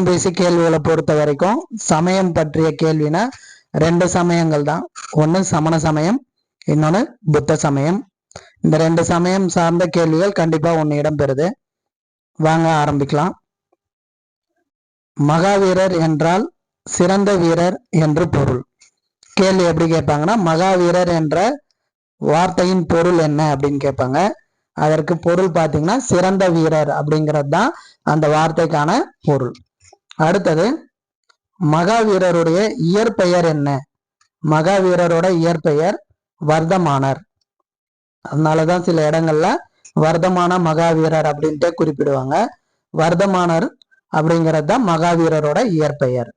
TNPSC கேள்விகளை பொறுத்த வரைக்கும் சமயம் பற்றிய கேள்வினா ரெண்டு சமயங்கள் தான். ஒன்று சமண சமயம், இன்னொன்று புத்த சமயம். இந்த ரெண்டு சமயம் சார்ந்த கேள்விகள் கண்டிப்பா ஒன்று இடம்பெறுது. வாங்க ஆரம்பிக்கலாம். மகாவீரர் என்றால் சிறந்த வீரர் என்று பொருள். கேள்வி எப்படி கேட்பாங்கன்னா, மகாவீரர் என்ற வார்த்தையின் பொருள் என்ன அப்படின்னு கேட்பாங்க. அதற்கு பொருள் பார்த்தீங்கன்னா சிறந்த வீரர் அப்படிங்கிறது தான் அந்த வார்த்தைக்கான பொருள். அடுத்தது, மகாவீரருடைய இயற்பெயர் என்ன? மகாவீரரோட இயற்பெயர் வர்தமானர். அதனாலதான் சில இடங்கள்ல வர்தமான மகாவீரர் அப்படின்ட்டு குறிப்பிடுவாங்க. வர்தமானர் அப்படிங்கிறது தான் மகாவீரரோட இயற்பெயர்.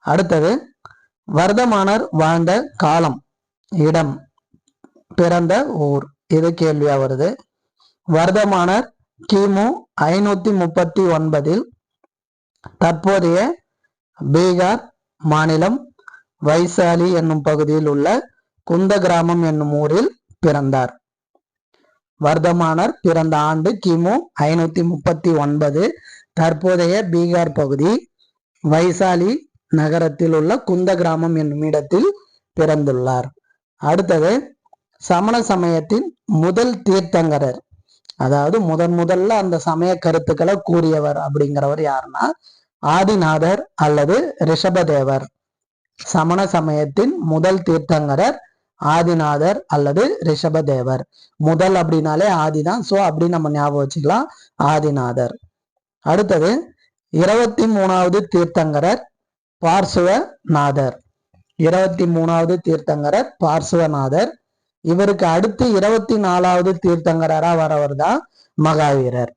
அடுத்தது, வர்தமானர் வாழ்ந்த காலம், இடம், பிறந்த ஊர், இது கேள்வியா வருது. வர்தமானர் கிமு 539 தற்போதைய பீகார் மாநிலம் வைசாலி என்னும் பகுதியில் உள்ள குந்த கிராமம் என்னும் ஊரில் பிறந்தார். வர்தமானர் பிறந்த ஆண்டு கிமு 539, தற்போதைய பீகார் பகுதி வைசாலி நகரத்தில் உள்ள குந்த கிராமம் என்னும் இடத்தில் பிறந்துள்ளார். அடுத்தது, சமண சமயத்தின் முதல் தீர்த்தங்கரர், அதாவது முதல்ல அந்த சமய கருத்துக்களை கூறியவர் அப்படிங்கிறவர் யாருன்னா ஆதிநாதர் அல்லது ரிஷபதேவர். சமண சமயத்தின் முதல் தீர்த்தங்கரர் ஆதிநாதர் அல்லது ரிஷபதேவர். முதல் அப்படின்னாலே ஆதிதான், சோ அப்படி நம்ம ஞாபகம் வச்சுக்கலாம், ஆதிநாதர். அடுத்தது, 23வது தீர்த்தங்கரர் பார்சுவநாதர். 23வது தீர்த்தங்கரர் பார்சுவநாதர். இவருக்கு அடுத்து 24வது தீர்த்தங்கரரா வரவர் தான் மகாவீரர்.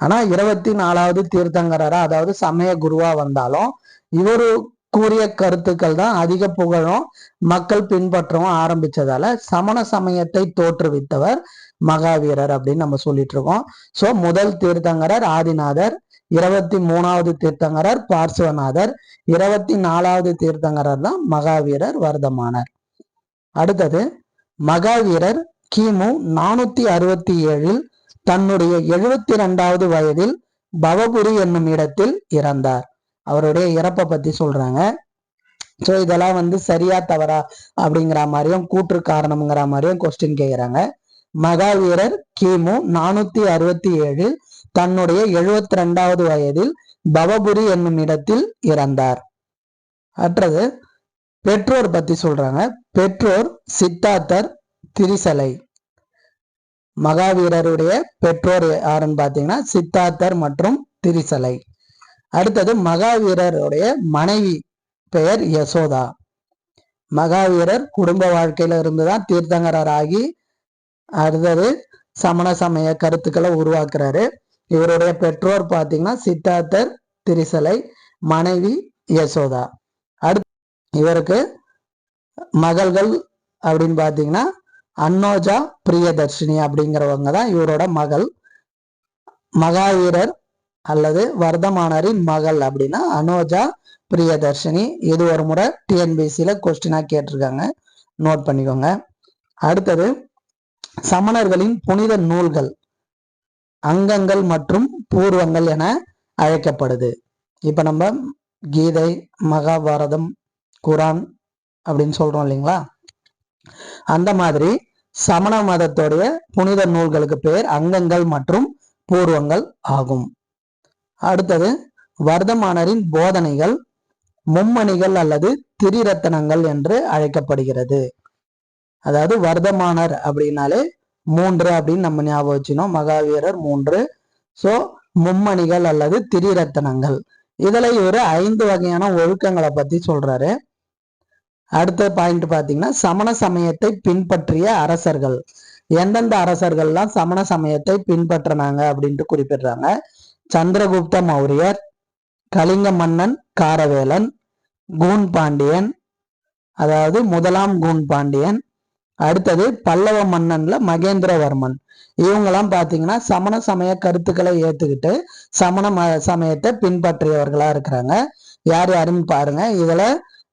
ஆனா 24வது தீர்த்தங்கரரா, அதாவது சமய குருவா வந்தாலும் இவரு கூறிய கருத்துக்கள் தான் அதிக புகழும் மக்கள் பின்பற்றவும் ஆரம்பிச்சதால சமண சமயத்தை தோற்றுவித்தவர் மகாவீரர் அப்படின்னு நம்ம சொல்லிட்டு இருக்கோம். சோ முதல் தீர்த்தங்கரர் ஆதிநாதர், 23வது தீர்த்தங்கரர் பார்சுவநாதர், 24வது தீர்த்தங்கரர் தான் மகாவீரர் வர்தமானர். அடுத்தது, மகாவீரர் கிமு 467 தன்னுடைய 72வது வயதில் பவபுரி என்னும் இடத்தில் இறந்தார். அவருடைய இறப்பை பத்தி சொல்றாங்க. சோ இதெல்லாம் சரியா தவறா அப்படிங்கிற மாதிரியும் கூற்று காரணம்ங்கிற மாதிரியும் கொஸ்டின் கேட்கிறாங்க. மகாவீரர் கிமு 467 தன்னுடைய 72வது வயதில் பவபுரி என்னும் இடத்தில் இறந்தார். அடுத்தது, பெற்றோர் பத்தி சொல்றாங்க. பெற்றோர் சித்தார்த்தர் திரிசலை. மகாவீரருடைய பெற்றோர் யாருன்னு பாத்தீங்கன்னா சித்தார்த்தர் மற்றும் திரிசலை. அடுத்தது, மகாவீரருடைய மனைவி பெயர் யசோதா. மகாவீரர் குடும்ப வாழ்க்கையில இருந்துதான் தீர்த்தங்கரர் ஆகி அடுத்தது சமண சமய கருத்துக்களை உருவாக்குறாரு. இவருடைய பெற்றோர் பாத்தீங்கன்னா சித்தார்த்தர் திரிசலை, மனைவி யசோதா. அடுத்து இவருக்கு மகள்கள் அப்படின்னு பாத்தீங்கன்னா அன்னோஜா பிரியதர்ஷினி அப்படிங்கிறவங்க தான் இவரோட மகள். மகாவீரர் அல்லது வர்தமானரின் மகள் அப்படின்னா அனோஜா பிரியதர்ஷினி. இது ஒரு முறை டிஎன்பிஎஸ்சில கொஸ்டினா கேட்டிருக்காங்க, நோட் பண்ணிக்கோங்க. அடுத்தது, சமணர்களின் புனித நூல்கள் அங்கங்கள் மற்றும் பூர்வங்கள் என அழைக்கப்படுது. இப்ப நம்ம கீதை, மகாபாரதம், குரான் அப்படின்னு சொல்றோம் இல்லைங்களா, அந்த மாதிரி சமண மதத்துடைய புனித நூல்களுக்கு பேர் அங்கங்கள் மற்றும் பூர்வங்கள் ஆகும். அடுத்தது, வர்தமானரின் போதனைகள் மும்மணிகள் அல்லது திரிரத்தனங்கள் என்று அழைக்கப்படுகிறது. அதாவது வர்தமானர் அப்படின்னாலே 3 அப்படின்னு நம்ம ஞாபகம் வச்சுனோம், மகாவீரர் 3. சோ மும்மணிகள் அல்லது திரிரத்தனங்கள். இதுல இவரு 5 வகையான ஒழுக்கங்களை பத்தி சொல்றாரு. அடுத்த பாயிண்ட் பாத்தீங்கன்னா, சமண சமயத்தை பின்பற்றிய அரசர்கள். எந்தெந்த அரசர்கள்லாம் சமண சமயத்தை பின்பற்றினாங்க அப்படின்ட்டு குறிப்பிடுறாங்க. சந்திரகுப்த மௌரியர், கலிங்க மன்னன் காரவேலன், கூன் பாண்டியன், அதாவது முதலாம் கூன் பாண்டியன். அடுத்தது பல்லவ மன்னன்ல மகேந்திரவர்மன். இவங்கெல்லாம் பாத்தீங்கன்னா சமண சமய கருத்துக்களை ஏத்துக்கிட்டு சமண சமயத்தை பின்பற்றியவர்களா இருக்கிறாங்க. யார் யாருன்னு பாருங்க. இதுல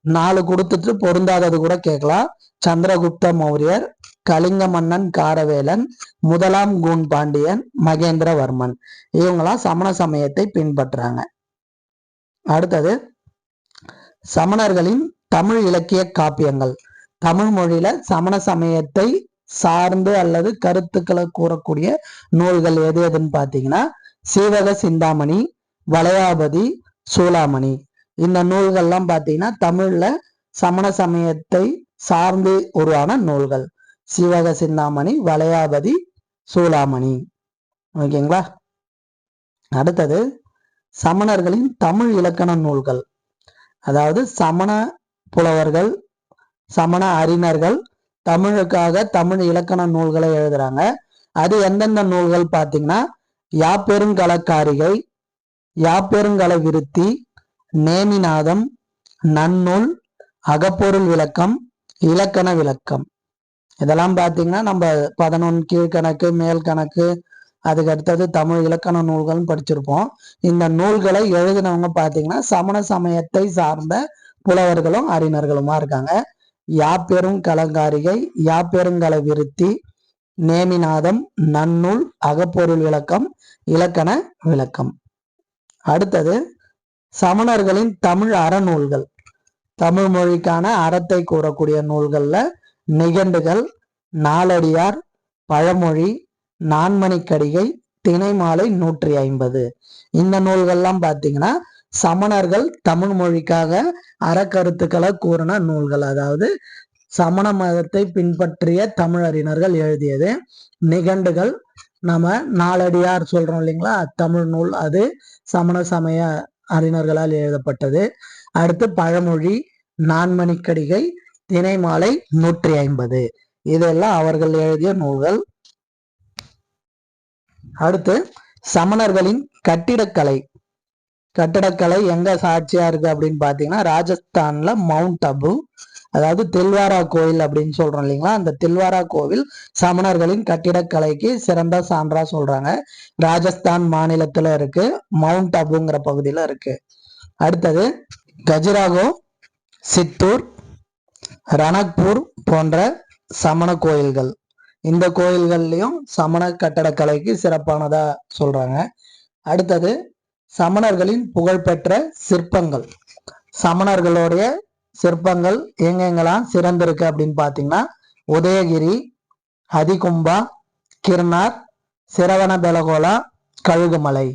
4 கொடுத்துட்டு பொருந்தாதது கூட கேட்கலாம். சந்திரகுப்த மௌரியர், கலிங்க மன்னன் காரவேலன், முதலாம் கூன் பாண்டியன், மகேந்திரவர்மன். இவங்கெல்லாம் சமண சமயத்தை பின்பற்றாங்க. அடுத்தது சமணர்களின் தமிழ் இலக்கிய காப்பியங்கள். தமிழ் மொழியில சமண சமயத்தை சார்ந்து அல்லது கருத்துக்களை கூறக்கூடிய நூல்கள் எது எதுன்னு பாத்தீங்கன்னா சீவக சிந்தாமணி, வளையாபதி, சூளாமணி. இந்த நூல்கள்லாம் பாத்தீங்கன்னா தமிழ்ல சமண சமயத்தை சார்ந்து உருவான நூல்கள். சீவக சிந்தாமணி, வளையாபதி, சூளாமணி. ஓகேங்களா. அடுத்தது சமணர்களின் தமிழ் இலக்கண நூல்கள். அதாவது சமண புலவர்கள், சமண அறிஞர்கள் தமிழுக்காக தமிழ் இலக்கண நூல்களை எழுதுறாங்க. அது எந்தெந்த நூல்கள் பார்த்தீங்கன்னா யாப்பெருங்கலக்காரிகை, யாப்பெருங்கல விருத்தி, நேமிநாதம், நன்னூல், அகப்பொருள் விளக்கம், இலக்கண விளக்கம். இதெல்லாம் பார்த்தீங்கன்னா நம்ம 11 கீழ்கணக்கு, மேல் கணக்கு, அதுக்கு அடுத்தது தமிழ் இலக்கண நூல்கள் படிச்சிருப்போம். இந்த நூல்களை எழுதினவங்க பார்த்தீங்கன்னா சமண சமயத்தை சார்ந்த புலவர்களும் அறிஞர்களுமா இருக்காங்க. யாப்பெரும் கலங்காரிகை, யாப்பெருங்கல விருத்தி, நேமிநாதம், நன்னூல், அகப்பொருள் விளக்கம், இலக்கண விளக்கம். அடுத்தது சமணர்களின் தமிழ் அறநூல்கள். தமிழ் மொழிக்கான அறத்தை கூறக்கூடிய நூல்கள்ல நிகண்டுகள், நாலடியார், பழமொழி, நான்மணிக்கடிகை, திணைமாலை 150. இந்த நூல்கள்லாம் பார்த்தீங்கன்னா சமணர்கள் தமிழ் மொழிக்காக அறக்கருத்துக்களை கூறின நூல்கள். அதாவது சமண மதத்தை பின்பற்றிய தமிழறிஞர்கள் எழுதியது. நிகண்டுகள் நம்ம நாலடியார் சொல்றோம் இல்லைங்களா, தமிழ் நூல், அது சமண சமய அறிஞர்களால் எழுதப்பட்டது. அடுத்து பழமொழி, நான்மணிக்கடிகை, திணைமாலை 150. இதெல்லாம் அவர்கள் எழுதிய நூல்கள். அடுத்து சமணர்களின் கட்டிடக்கலை. கட்டிடக்கலை எங்க சாட்சியா இருக்கு அப்படின்னு பாத்தீங்கன்னா ராஜஸ்தான்ல மவுண்ட் அபு, அதாவது தில்வாரா கோயில் அப்படின்னு சொல்றோம் இல்லைங்களா, அந்த தில்வாரா கோவில் சமணர்களின் கட்டிடக்கலைக்கு சிறந்த சான்றா சொல்றாங்க. ராஜஸ்தான் மாநிலத்துல இருக்கு, மவுண்ட் அபுங்கிற பகுதியில இருக்கு. அடுத்தது கஜுராஹோ, சித்தூர், ரணக்பூர் போன்ற சமண கோயில்கள். இந்த கோயில்கள்லயும் சமண கட்டடக்கலைக்கு சிறப்பானதா சொல்றாங்க. அடுத்தது சமணர்களின் புகழ்பெற்ற சிற்பங்கள். சமணர்களுடைய சிற்பங்கள் எங்கெங்கெல்லாம் சிறந்திருக்கு அப்படின்னு பாத்தீங்கன்னா உதயகிரி, அதிகும்பா, கிர்னார், சிரவணபெலகோலா, கழுகுமலை.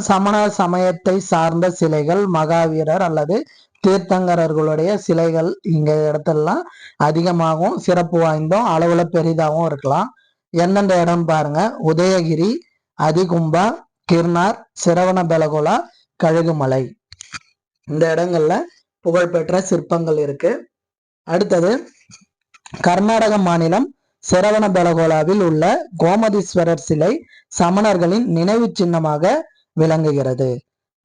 சமண சமயத்தை சார்ந்த சிலைகள், மகாவீரர் அல்லது தீர்த்தங்கரர்களுடைய சிலைகள் இங்க இடத்தெல்லாம் அதிகமாகவும் சிறப்பு வாய்ந்தும் அளவுல பெரிதாகவும் இருக்கலாம். எந்தெந்த இடம் பாருங்க, உதயகிரி, அதிகும்பா, கிர்னார், சிரவணபெலகோலா, கழுகுமலை. இந்த இடங்கள்ல புகழ்பெற்ற சிற்பங்கள் இருக்கு. அடுத்தது கர்நாடக மாநிலம் சிரவணபெலகோலாவில் உள்ள கோமதீஸ்வரர் சிலை சமணர்களின் நினைவு சின்னமாக விளங்குகிறது.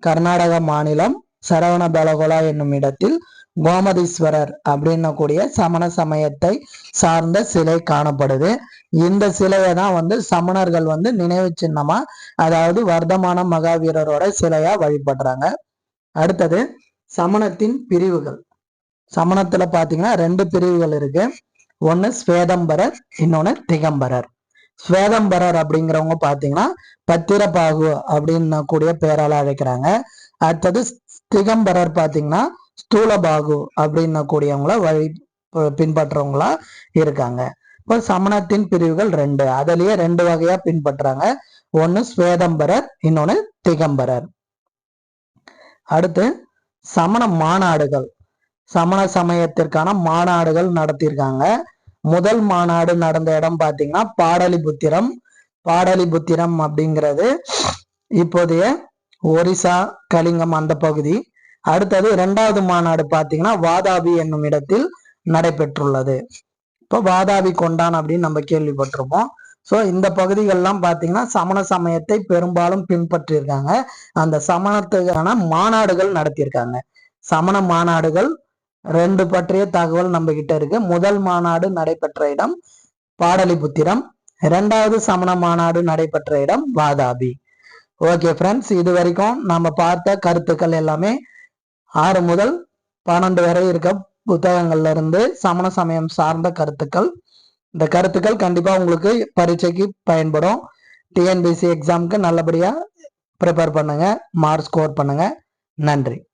கர்நாடக மாநிலம் சரவணபெலகோலா என்னும் இடத்தில் கோமதீஸ்வரர் அப்படின்னக்கூடிய சமண சமயத்தை சார்ந்த சிலை காணப்படுது. இந்த சிலையை தான் சமணர்கள் நினைவு சின்னமா, அதாவது வர்த்தமான மகாவீரரோட சிலையா வழிபடுறாங்க. அடுத்தது சமணத்தின் பிரிவுகள். சமணத்துல பாத்தீங்கன்னா 2 பிரிவுகள் இருக்கு. ஒன்னு ஸ்வேதம்பரர், இன்னொன்னு திகம்பரர். ஸ்வேதம்பரர் அப்படிங்கிறவங்க பாத்தீங்கன்னா பத்திரபாகு அப்படின்னு கூடிய பேரால அழைக்கிறாங்க. அடுத்தது திகம்பரர் பாத்தீங்கன்னா ஸ்தூலபாகு அப்படின்னு கூடியவங்கள வழி பின்பற்றவங்களா இருக்காங்க. இப்போ சமணத்தின் பிரிவுகள் 2, அதுலயே 2 வகையா பின்பற்றாங்க. ஒன்னு ஸ்வேதம்பரர், இன்னொன்னு திகம்பரர். அடுத்து சமண மாநாடுகள். சமண சமயத்திற்கான மாநாடுகள் நடத்தியிருக்காங்க. முதல் மாநாடு நடந்த இடம் பாத்தீங்கன்னா பாடலிபுத்திரம். பாடலிபுத்திரம் அப்படிங்கிறது இப்போதைய ஒரிசா, கலிங்கம் அந்த பகுதி. அடுத்தது 2வது மாநாடு பாத்தீங்கன்னா வாதாபி என்னும் இடத்தில் நடைபெற்றுள்ளது. இப்போ வாதாபி கொண்டான் அப்படின்னு நம்ம கேள்விப்பட்டிருப்போம். ஸோ இந்த பகுதிகள்லாம் பார்த்தீங்கன்னா சமண சமயத்தை பெரும்பாலும் பின்பற்றியிருக்காங்க. அந்த சமணத்துக்கான மாநாடுகள் நடத்தியிருக்காங்க. சமண மாநாடுகள் 2 பற்றிய தகவல் நம்ம கிட்ட இருக்கு. முதல் மாநாடு நடைபெற்ற இடம் பாடலிபுத்திரம், 2வது சமண மாநாடு நடைபெற்ற இடம் வாதாபி. ஓகே ஃப்ரெண்ட்ஸ், இது வரைக்கும் நம்ம பார்த்த கருத்துக்கள் எல்லாமே 6 முதல் 12 வரை இருக்க புத்தகங்கள்ல இருந்து சமண சமயம் சார்ந்த கருத்துக்கள். இந்த கருத்துக்கள் கண்டிப்பா உங்களுக்கு பரீட்சைக்கு பயன்படும். டிஎன்பிசி எக்ஸாமுக்கு நல்லபடியா ப்ரிப்பேர் பண்ணுங்க, மார்க் ஸ்கோர் பண்ணுங்க. நன்றி.